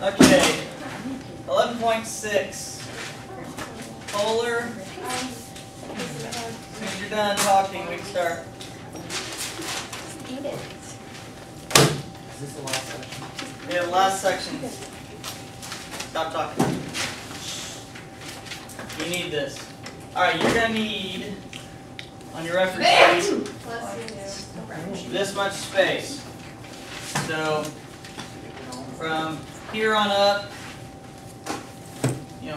Okay, 11.6. Polar. As soon as you're done talking, we can start. Eat it. Is this the last section? Yeah, last section. Stop talking. You need this. Alright, you're going to need, on your reference sheet, this much space. So, from here on up,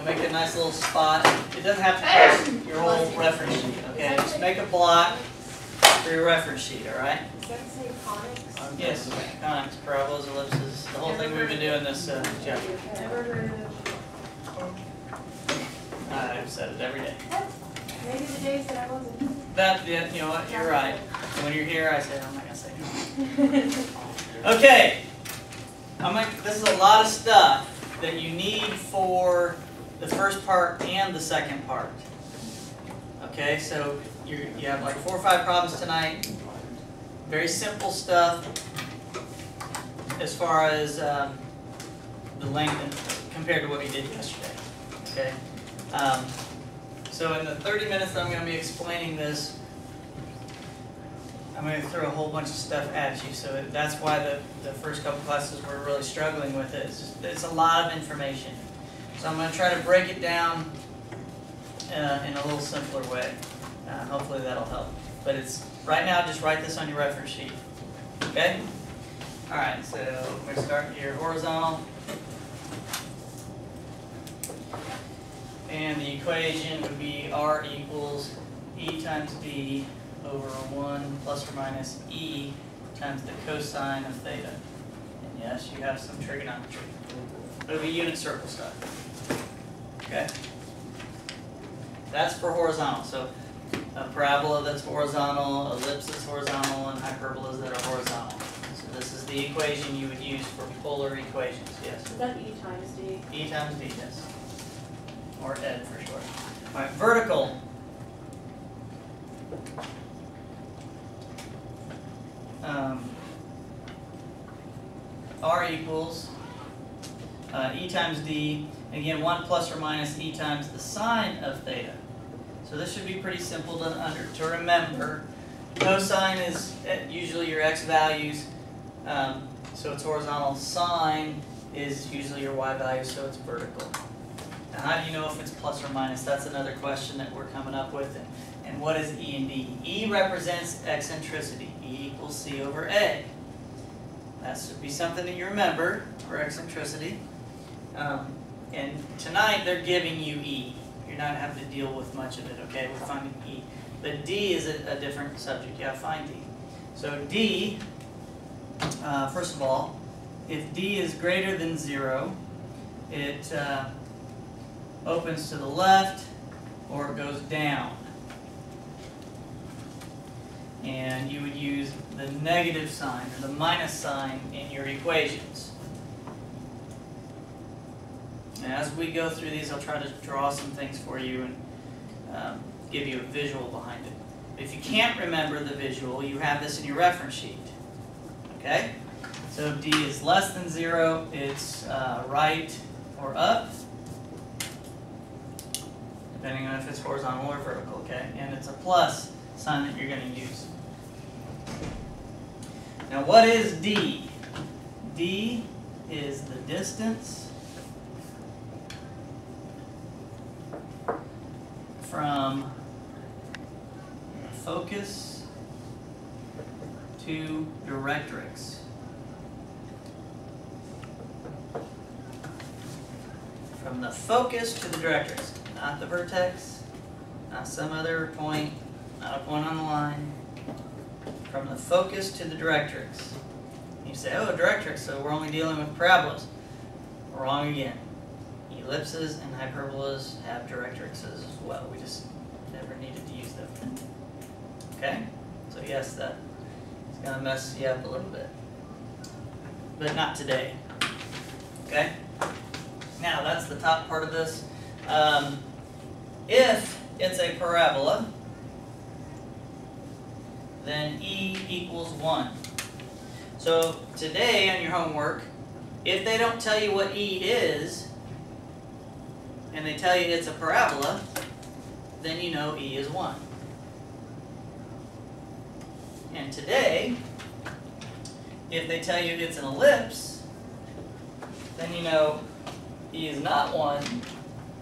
make a nice little spot. It doesn't have to cover your whole reference sheet, okay? Just make a block for your reference sheet, alright? Does that say Conics? Yes, conics, parabolas, ellipses, the whole thing we've been doing this chapter. Never heard of. I've said it every day. Maybe the days that I wasn't. Yeah, you know what, you're right. When you're here, I say, I'm not going to say no. Okay. This is a lot of stuff that you need for the first part and the second part. Okay, so you have like 4 or 5 problems tonight. Very simple stuff as far as the length compared to what we did yesterday. Okay. So in the 30 minutes that I'm going to be explaining this, I'm going to throw a whole bunch of stuff at you. So that's why the first couple classes we're really struggling with it. It's a lot of information. So I'm going to try to break it down in a little simpler way. Hopefully that'll help. But it's right now, just write this on your reference sheet. Okay? All right, so we're going to start here horizontal. And the equation would be R equals E times D over 1 plus or minus E times the cosine of theta. And yes, you have some trigonometry. It'll be unit circle stuff. Okay? That's for horizontal. So a parabola that's horizontal, ellipse is horizontal, and hyperbolas that are horizontal. So this is the equation you would use for polar equations. Yes? Is that E times D? E times D, yes. Or ed for short. All right, vertical. R equals E times D. Again, 1 plus or minus E times the sine of theta. So this should be pretty simple to remember. Cosine is usually your x values, so it's horizontal. Sine is usually your y value, so it's vertical. Now, how do you know if it's plus or minus? That's another question that we're coming up with. And what is E and D? E represents eccentricity. E equals C over A. That should be something that you remember for eccentricity. And tonight they're giving you E. You're not having to deal with much of it, okay? We're finding E. But D is a different subject. You have to find D. So D, first of all, if D is greater than 0, it opens to the left or it goes down. And you would use the negative sign or the minus sign in your equations. And as we go through these, I'll try to draw some things for you and give you a visual behind it. If you can't remember the visual, you have this in your reference sheet. Okay? So if D is less than 0, it's right or up, depending on if it's horizontal or vertical, okay? And it's a plus sign that you're going to use. Now what is D? D is the distance from focus to directrix. From the focus to the directrix, not the vertex, not some other point, not a point on the line. From the focus to the directrix. You say, oh, directrix, so we're only dealing with parabolas. Wrong again. Ellipses and hyperbolas have directrixes as well. We just never needed to use them. Okay? So yes, that is going to mess you up a little bit. But not today. Okay? Now, that's the top part of this. If it's a parabola, then E equals 1. So today on your homework, If they don't tell you what E is, and they tell you it's a parabola, then you know E is 1. And today, if they tell you it's an ellipse, then you know E is not 1,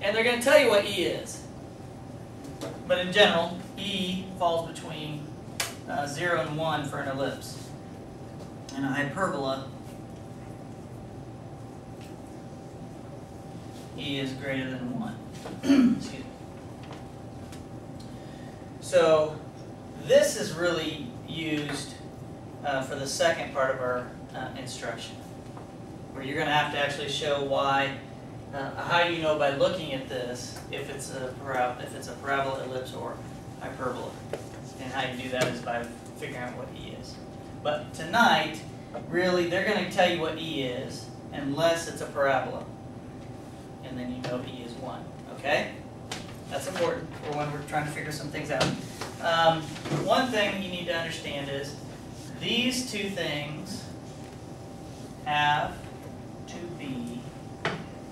and they're going to tell you what E is. But in general, E falls between 0 and 1 for an ellipse. And a hyperbola, E is greater than 1. Excuse me. So this is really used for the second part of our instruction, where you're going to have to actually show why, how you know by looking at this if it's a parabola, ellipse, or hyperbola. And how you do that is by figuring out what E is. But tonight, really, they're going to tell you what E is, unless it's a parabola. And then you know E is 1. Okay? That's important for when we're trying to figure some things out. One thing you need to understand is these two things have to be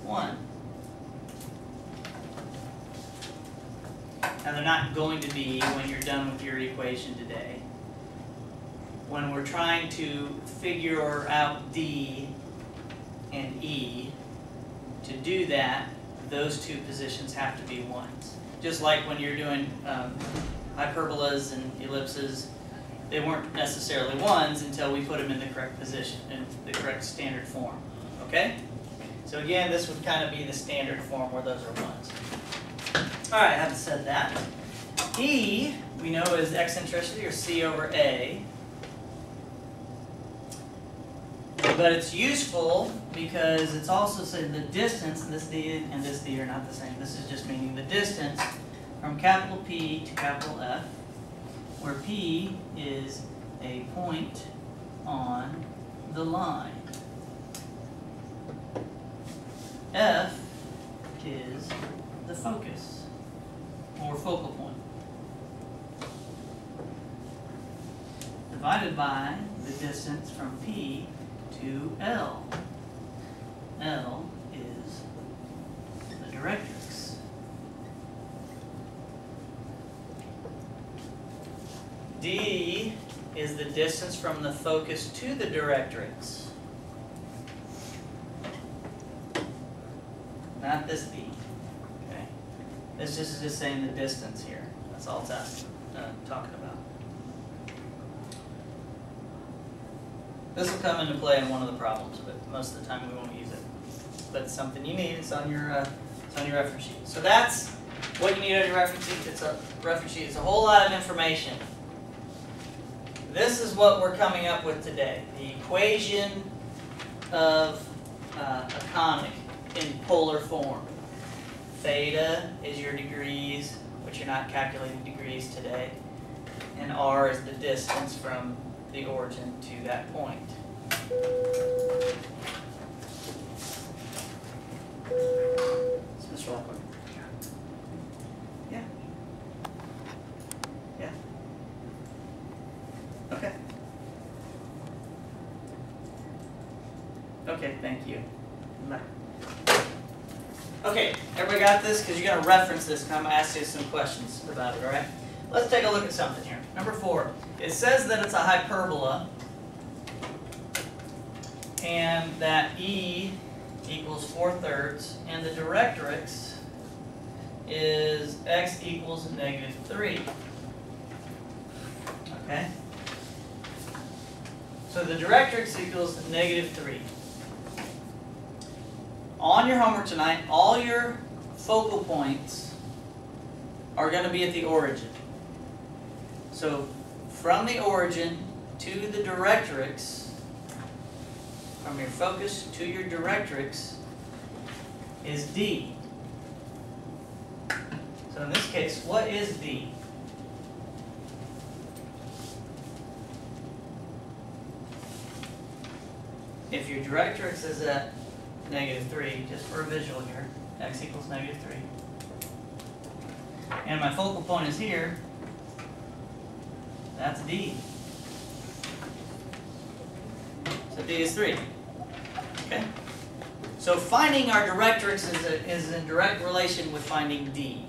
1. Now they're not going to be when you're done with your equation today. When we're trying to figure out D and E, to do that, those two positions have to be 1s. Just like when you're doing hyperbolas and ellipses, they weren't necessarily 1s until we put them in the correct position, in the correct standard form. Okay? So again, this would kind of be the standard form where those are 1s. All right, having said that, E, we know is eccentricity, or C over A. But it's useful because it's also saying the distance, and this D and this D are not the same. This is just meaning the distance from capital P to capital F, where P is a point on the line. F is the focus, or focal point, divided by the distance from P to L. L is the directrix. D is the distance from the focus to the directrix. Not this D. Okay. This is just saying the distance here. That's all it's talking about. This will come into play in one of the problems, but most of the time we won't use it. But it's something you need. It's on your reference sheet. So that's what you need on your reference sheet. It's a reference sheet. It's a whole lot of information. This is what we're coming up with today. The equation of a conic in polar form. Theta is your degrees, which you're not calculating degrees today. And R is the distance from the origin to that point. Is Mr. Lockwood? Yeah. Yeah. Okay. Okay, thank you. Bye. Okay, everybody got this? Because you're going to reference this, and I'm going to ask you some questions about it, all right? Let's take a look at something here. Number 4. It says that it's a hyperbola, and that E equals 4/3, and the directrix is x equals -3. Okay? So the directrix equals -3. On your homework tonight, all your focal points are going to be at the origin. So from the origin to the directrix, from your focus to your directrix, is D. So in this case, what is D? If your directrix is at -3, just for a visual here, x equals -3, and my focal point is here, that's D. So D is 3. Okay? So finding our directrix is in direct relation with finding D.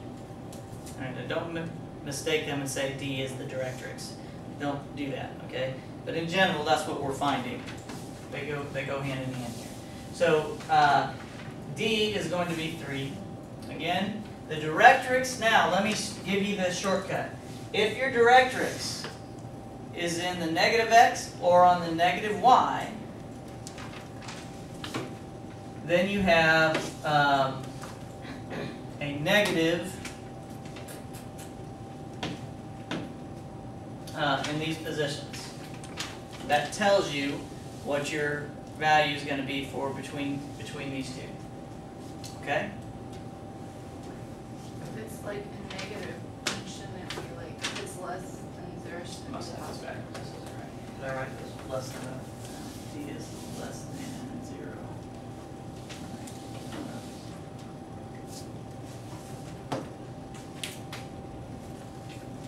And don't mistake them and say D is the directrix. Don't do that, okay? But in general, that's what we're finding. They go hand in hand here. So D is going to be 3. Again, the directrix, now let me give you the shortcut. If your directrix is in the negative x or on the negative y, then you have a negative in these positions. That tells you what your value is going to be for between these two. Okay? If it's like a negative, shouldn't it be like, if it's less than 0, shouldn't it Must be have this positive? backwards. This isn't right. Did I write this less than D is less than 0.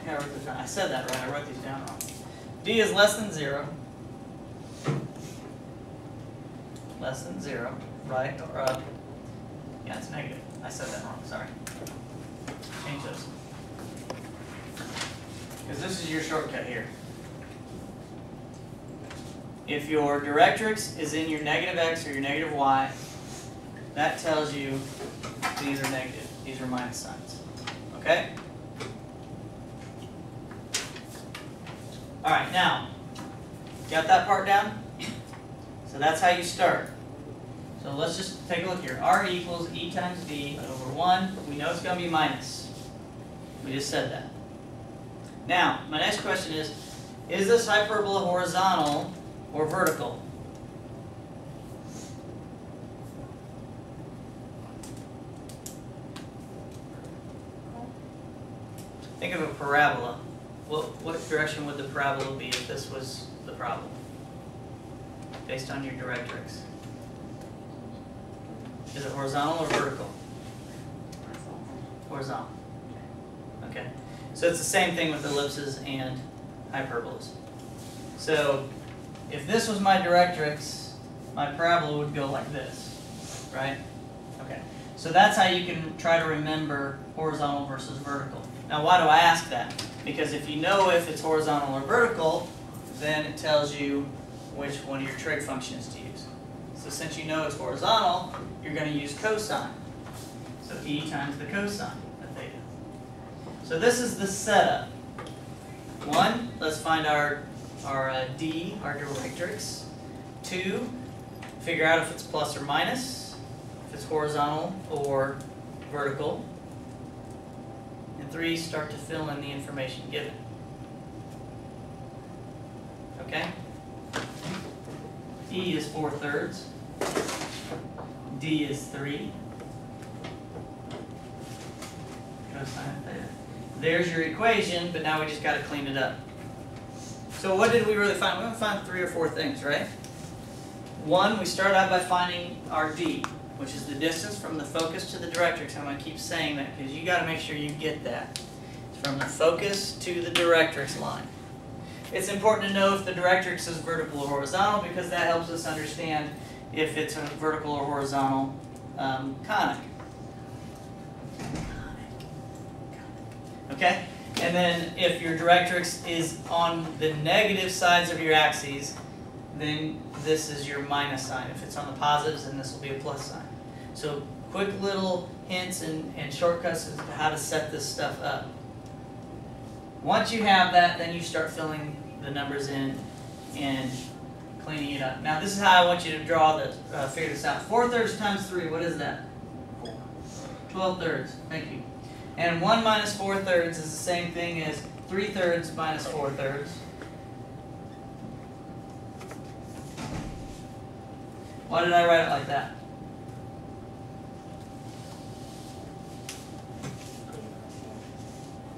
Yeah, I wrote this down. I said that right. I wrote these down wrong. D is less than 0. Less than 0, right? Or, yeah, it's negative. I said that wrong. Sorry. Change those. Because this is your shortcut here. If your directrix is in your negative x or your negative y, that tells you these are negative. These are minus signs. Okay? Alright, now, got that part down? So that's how you start. So let's just take a look here. R equals E times D over 1. We know it's going to be minus. We just said that. Now, my next question is this hyperbola horizontal or vertical? Think of a parabola. What direction would the parabola be if this was the problem? Based on your directrix. Is it horizontal or vertical? Horizontal. Okay. So it's the same thing with ellipses and hyperbolas. So if this was my directrix, my parabola would go like this, right? Okay. So that's how you can try to remember horizontal versus vertical. Now why do I ask that? Because if you know if it's horizontal or vertical, then it tells you which one of your trig functions to use. So since you know it's horizontal, you're going to use cosine. So E times the cosine of theta. So this is the setup. 1, let's find our D, our directrix. 2, figure out if it's plus or minus, if it's horizontal or vertical. And 3, start to fill in the information given. Okay? E is 4/3. D is 3. Cosine theta. There's your equation, but now we just got to clean it up. So what did we really find? We found 3 or 4 things, right? 1, we started out by finding our D, which is the distance from the focus to the directrix. I'm going to keep saying that because you got to make sure you get that. It's from the focus to the directrix line. It's important to know if the directrix is vertical or horizontal because that helps us understand if it's a vertical or horizontal conic. Okay? And then if your directrix is on the negative sides of your axes, then this is your minus sign. If it's on the positives, then this will be a plus sign. So quick little hints and shortcuts as to how to set this stuff up. Once you have that, then you start filling the numbers in and cleaning it up. Now this is how I want you to draw the figure this out. 4/3 times 3, what is that? 12/3. Thank you. And 1 minus 4/3 is the same thing as 3/3 minus 4/3. Why did I write it like that?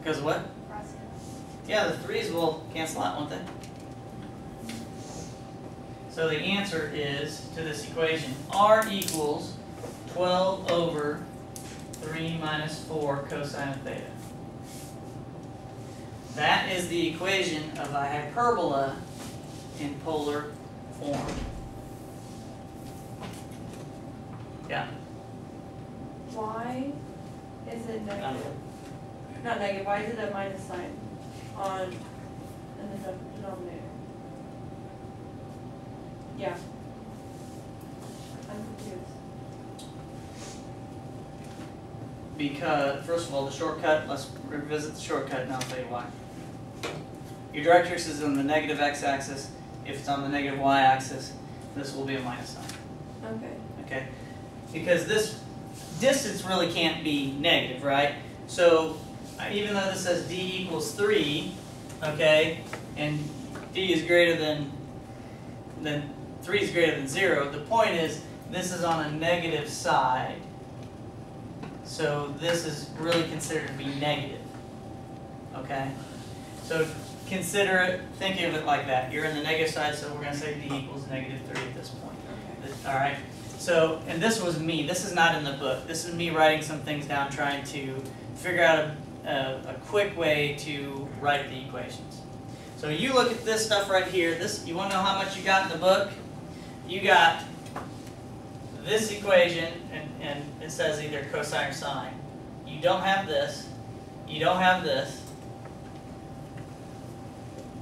Because what? Yeah, the 3's will cancel out, won't they? So the answer is, to this equation, R equals 12 over 3 minus 4 cosine of theta. That is the equation of a hyperbola in polar form. Yeah. Why is it negative? Not negative, why is it a minus sign on, in the denominator? Yeah. I'm confused. Because, first of all, the shortcut, let's revisit the shortcut and I'll tell you why. Your directrix is on the negative x-axis. If it's on the negative y-axis, this will be a minus sign. Okay. Okay? Because this distance really can't be negative, right? So, even though this says d equals 3, okay, and d is greater than 3 is greater than 0, the point is this is on a negative side. So this is really considered to be negative. Okay? So consider it, think of it like that. You're in the negative side, so we're going to say d equals negative 3 at this point. Okay. Alright? So, and this was me. This is not in the book. This is me writing some things down, trying to figure out a quick way to write the equations. So you look at this stuff right here. This, you want to know how much you got in the book? You got this equation, and it says either cosine or sine. You don't have this. You don't have this.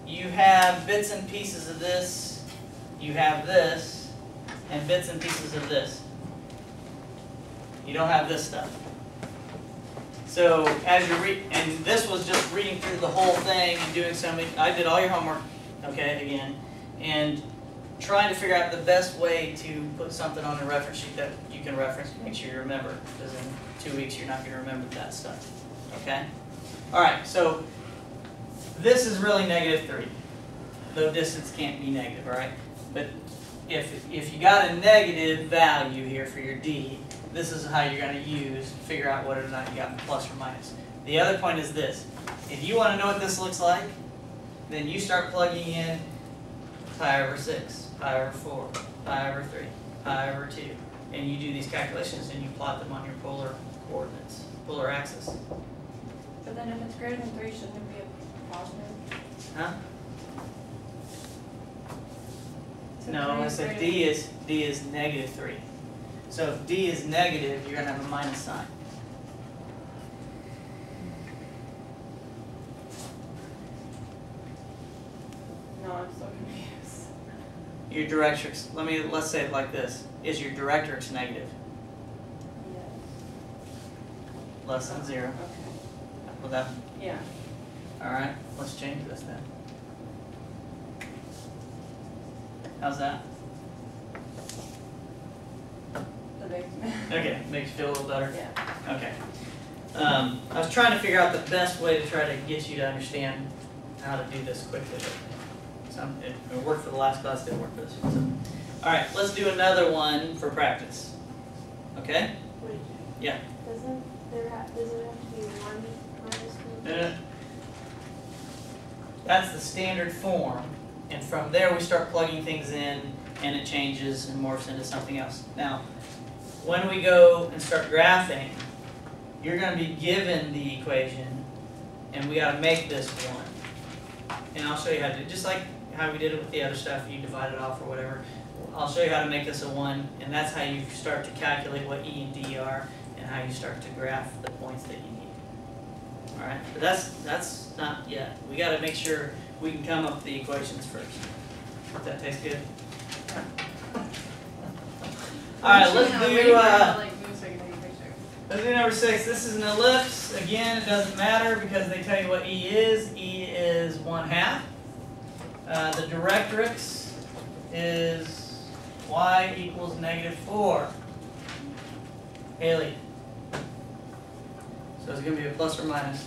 You have bits and pieces of this. You have this, and bits and pieces of this. You don't have this stuff. So as you read, and this was just reading through the whole thing and doing something. I did all your homework, okay, again, and trying to figure out the best way to put something on a reference sheet that you can reference, make sure you remember, because in 2 weeks you're not going to remember that stuff, okay? All right, so this is really negative 3, though distance can't be negative, all right? But if you got a negative value here for your d, this is how you're going to use to figure out whether or not you got plus or minus. The other point is this. If you want to know what this looks like, then you start plugging in pi over 6, pi over 4, pi over 3, pi over 2. And you do these calculations and you plot them on your polar coordinates, polar axis. But then if it's greater than 3, shouldn't it be a positive? Huh? So No, 3 I is said greater d is negative 3. So if d is negative, you're going to have a minus sign. No, I'm so confused. Your directrix, let's say it like this. Is your directrix negative? Yes. Less than 0. Okay. Well, that, Yeah. alright, let's change this then. How's that? The big. Okay, makes you feel a little better? Yeah. Okay. I was trying to figure out the best way to try to get you to understand how to do this quickly. It worked for the last class, didn't work for this one. So. Alright, let's do another one for practice. Okay? Wait, Yeah. does it have to be 1 minus 2? That's the standard form. And from there we start plugging things in and it changes and morphs into something else. Now, when we go and start graphing, you're going to be given the equation and we got to make this 1. And I'll show you how to do it. Just like how we did it with the other stuff, you divide it off or whatever. I'll show you how to make this a 1, and that's how you start to calculate what E and D are and how you start to graph the points that you need. Alright, but that's not yet. We got to make sure we can come up with the equations first. Does that taste good? Alright, let's do let's do number 6. This is an ellipse. Again, it doesn't matter because they tell you what E is. E is 1/2. The directrix is y equals -4. Haley. So it's going to be a plus or minus?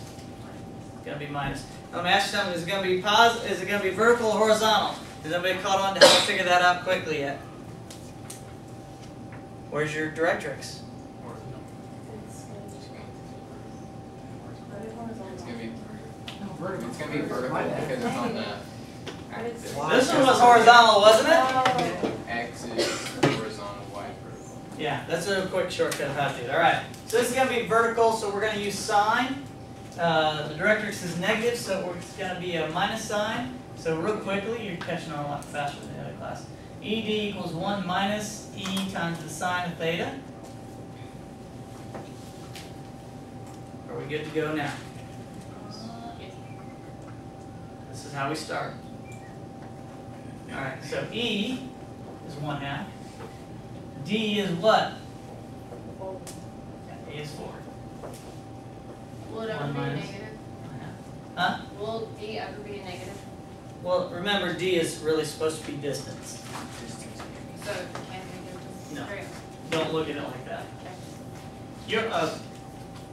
It's going to be minus. Now, let me ask you something. Is it going to be positive? Is it going to be vertical or horizontal? Has anybody caught on to how to figure that out quickly yet? Where's your directrix? It's gonna be vertical. It's gonna be vertical because it's on the axis. This one was horizontal, wasn't it? X is horizontal, Y is vertical. Yeah, that's a quick shortcut of how to do it. Alright, so this is going to be vertical, so we're going to use sine. The directrix is negative, so it's going to be a minus sign. So real quickly, you're catching on a lot faster than the other class. ED equals 1 minus E times the sine of theta. Are we good to go now? Yes. This is how we start. Alright, so E is 1/2. D is what? E is 4. Will it ever 1 be a minus. negative? Huh? Will D ever be a negative? Well, remember D is really supposed to be distance. So it can't be just No. straight. Don't look at it like that. Okay. You're,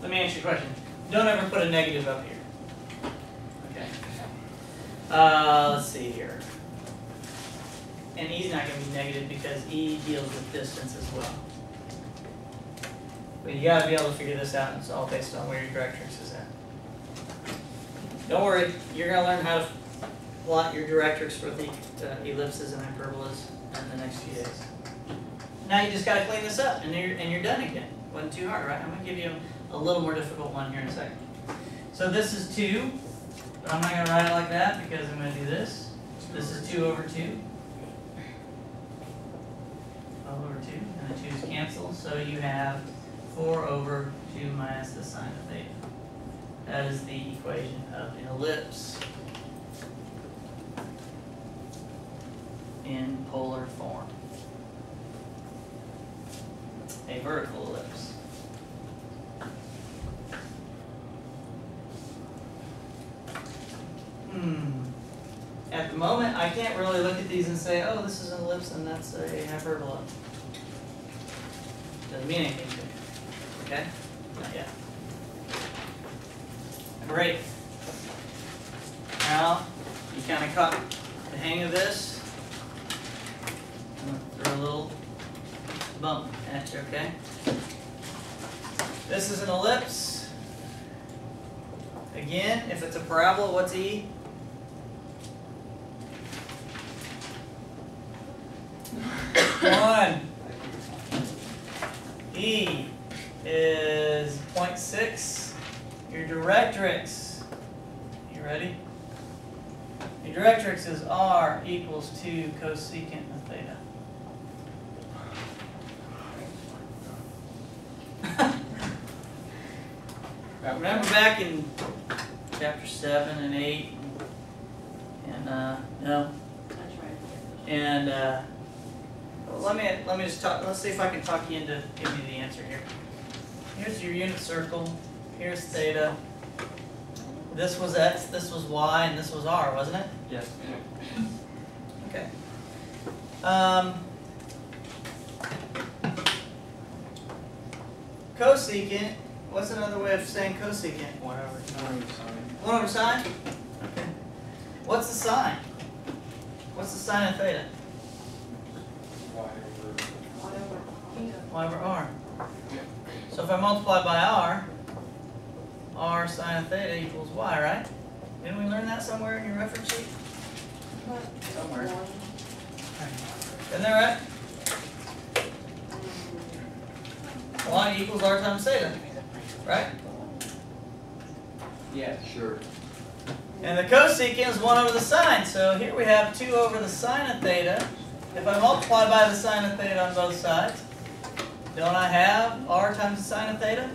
let me answer your question. Don't ever put a negative up here. Okay. Let's see here. And E's not going to be negative because E deals with distance as well. But you got to be able to figure this out, and it's all based on where your directrix is at. Don't worry, you're going to learn how to plot your directrix for the ellipses and hyperbolas in the next few days. Now you just got to clean this up, and you're done again. Wasn't too hard, right? I'm going to give you a little more difficult one here in a second. So this is 2, but I'm not going to write it like that because I'm going to do this. This is 2 over 2. 12 over 2, and the 2's cancel, so you have 4 over 2 minus the sine of theta. That is the equation of an ellipse in polar form. A vertical ellipse. At the moment, I can't really look at these and say, oh, this is an ellipse and that's a hyperbola. Doesn't mean anything to me. Okay? Not yet. Great. Now, you kind of caught the hang of this. I'm going to throw a little bump at you, okay? This is an ellipse. Again, if it's a parabola, what's E? One. E is 0.6. Your directrix, you ready? Your directrix is R equals 2 cosecant of theta. Remember back in chapter 7 and 8, and no, That's right. and let me just talk. Let's see if I can talk you into giving you the answer here. Here's your unit circle. Here's theta. This was x, this was y, and this was r, wasn't it? Yes. Okay. Cosecant. What's another way of saying cosecant? 1 over sine. 1 over sine? Okay. What's the sine? What's the sine of theta? Y over r. So if I multiply by r sine of theta equals y, right? Didn't we learn that somewhere in your reference sheet? Somewhere. Isn't that right? Y equals r times theta, right? Yeah, sure. And the cosecant is 1 over the sine. So here we have 2 over the sine of theta. If I multiply by the sine of theta on both sides, don't I have r times the sine of theta?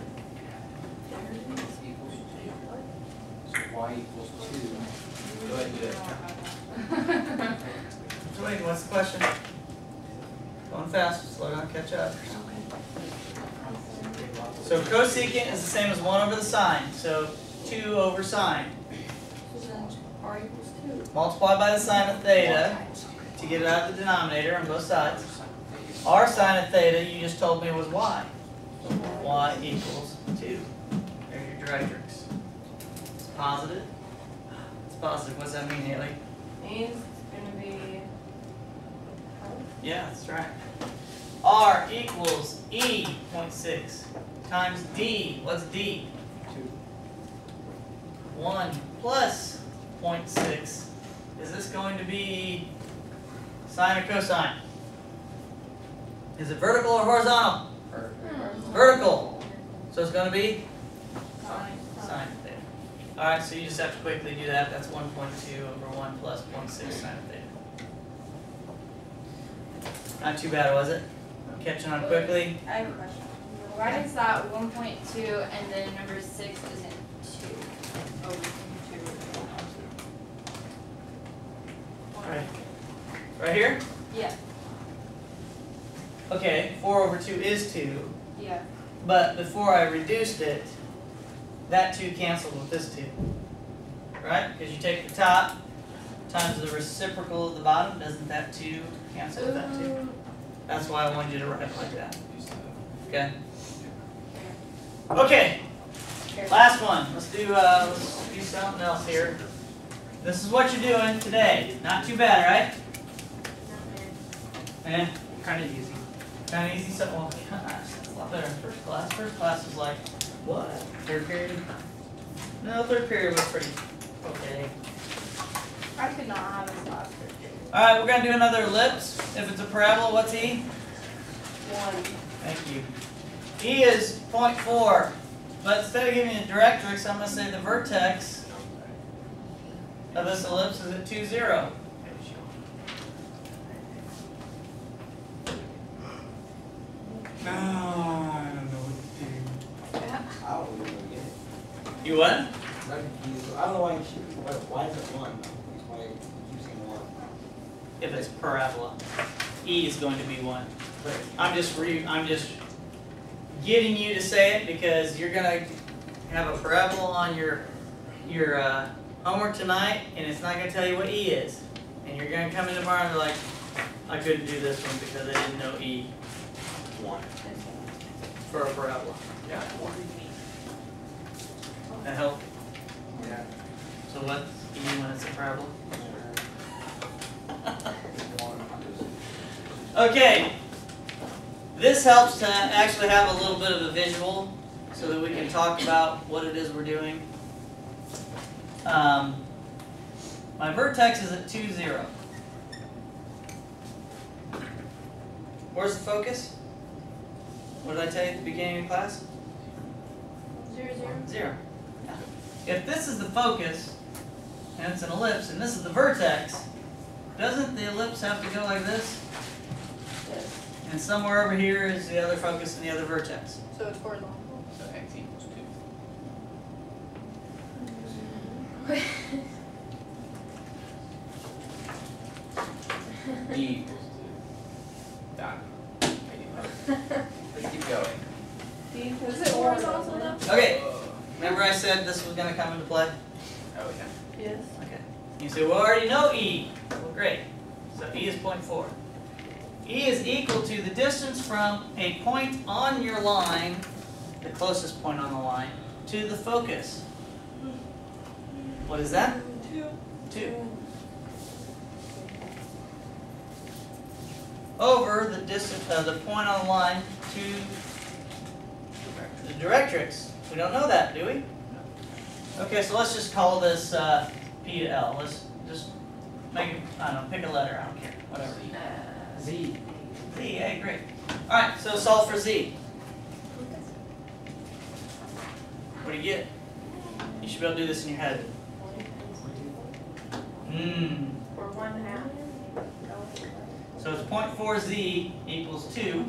Y equals 2. Go ahead and do it. So wait, what's the question? Going fast, slow down, catch up. So cosecant is the same as 1 over the sine. So 2 over sine. So then R equals 2. Multiply by the sine of theta to get it out of the denominator on both sides. R sine of theta, you just told me was y. Y equals 2. There's your directrix. It's positive. It's positive. What's that mean, Haley? Means it's going to be. Yeah, that's right. R equals E 0.6 times D. What's D? 1 plus 0.6. Is this going to be sine or cosine? Is it vertical or horizontal? Vertical. So it's going to be sine theta. Alright, so you just have to quickly do that. That's 1.2 over 1 plus 0.6 sine theta. Not too bad, was it? Catching on quickly. I have a question. Why is that 1.2 and then number 6 isn't 2? Oh, 2. Right. Right here? Yeah, Okay, 4 over 2 is 2, yeah. but before I reduced it, that 2 canceled with this 2. Right? Because you take the top times the reciprocal of the bottom, doesn't that 2 cancel with that 2? That's why I wanted you to write it like that. Okay? Okay, last one. Let's do something else here. This is what you're doing today. Not too bad, right? Kind of easy. Kind of easy. So, well, gosh, that's a lot better than first class. First class was like, what? Third period? No, third period was pretty okay. I could not have this last period. All right, we're gonna do another ellipse. If it's a parabola, what's E? 1. Thank you. E is 0.4, but instead of giving you a directrix, I'm gonna say the vertex of this ellipse is at 2, 0. No, I don't know what to do. I don't even get it. You what? I'm confused. I don't know why you shoot. Why is it 1 though? Why you keep saying 1? If it's parabola, E is going to be 1. But I'm just getting you to say it because you're gonna have a parabola on your homework tonight, and it's not gonna tell you what E is, and you're gonna come in tomorrow and be like, I couldn't do this one because I didn't know E 1. for a parabola. Yeah. That help? Yeah. So what's E when it's a parabola? Okay. This helps to actually have a little bit of a visual so that we can talk about what it is we're doing. My vertex is at 2, 0. Where's the focus? What did I tell you at the beginning of class? 0, 0. 0. Yeah. If this is the focus, and it's an ellipse, and this is the vertex, doesn't the ellipse have to go like this? Yes. And somewhere over here is the other focus and the other vertex. So it's horizontal. So x equals 2. E equals 2. Done. Let's keep going. Is it horizontal though? Okay, remember I said this was going to come into play? Oh, yeah. Yes. Okay. You say, well, I already know E. Well, great. So E is 0.4. E is equal to the distance from a point on your line, the closest point on the line, to the focus. What is that? 2. Over the distance of the point on the line to the directrix. We don't know that, do we? Okay, so let's just call this P to L. Let's just make it, I don't know, pick a letter, I don't care, whatever. Z. Z, hey, great. Alright, so solve for Z. What do you get? You should be able to do this in your head. Or 1/2. So it's 0.4Z equals 2.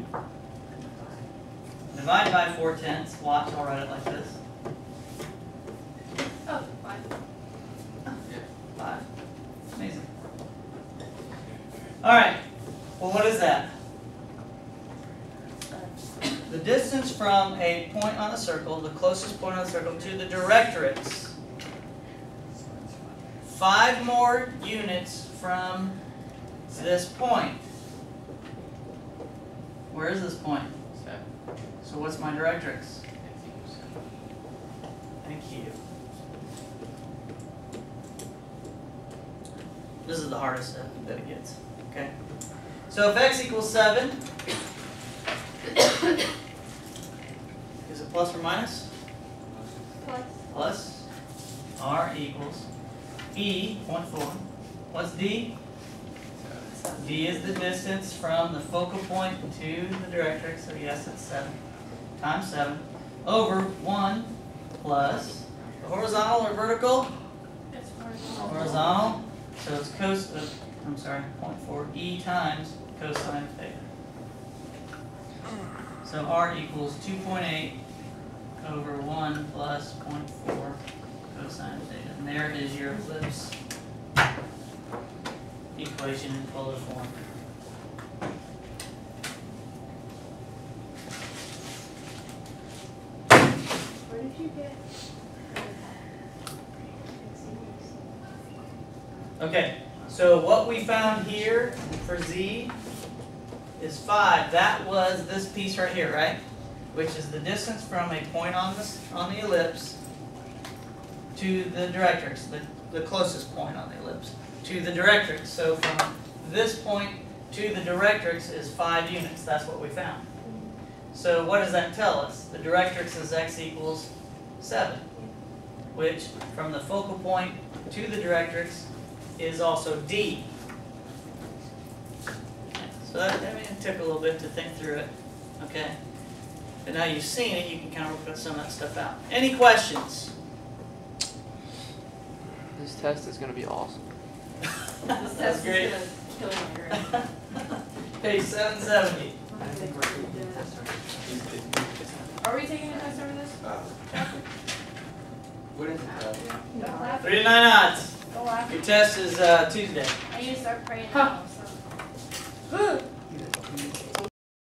Divided by 4/10. Watch, I'll write it like this. Oh, 5. 5. Amazing. Alright, well, what is that? The distance from a point on the circle, the closest point on the circle, to the directrix. 5 more units from this point. Where is this point? 7. So what's my directrix? X equals 7. Thank you. This is the hardest that it gets. Okay? So if x equals 7, is it plus or minus? Plus. Plus. R equals E, 0.4. What's D? D is the distance from the focal point to the directrix, so yes, it's 7 times 7 over 1 plus the horizontal or vertical? It's horizontal. Horizontal, so it's 0.4 E times cosine of theta. So r equals 2.8 over 1 plus 0.4 cosine of theta. And there is your ellipse equation in polar form. Where did you get? Okay, so what we found here for z is 5. That was this piece right here, right? Which is the distance from a point on the ellipse to the directrix, the closest point on the ellipse to the directrix. So from this point to the directrix is 5 units. That's what we found. So what does that tell us? The directrix is x equals 7, which from the focal point to the directrix is also d. So that, I mean, it took a little bit to think through it, okay? But now you've seen it, you can kind of work some of that stuff out. Any questions? This test is going to be awesome. This That's test is great. gonna kill my grade. Page 770. Are we taking a test over this? What is it? Don't laugh. 3 to 9 odds. Don't laugh. Your test is Tuesday. I need to start praying now, so.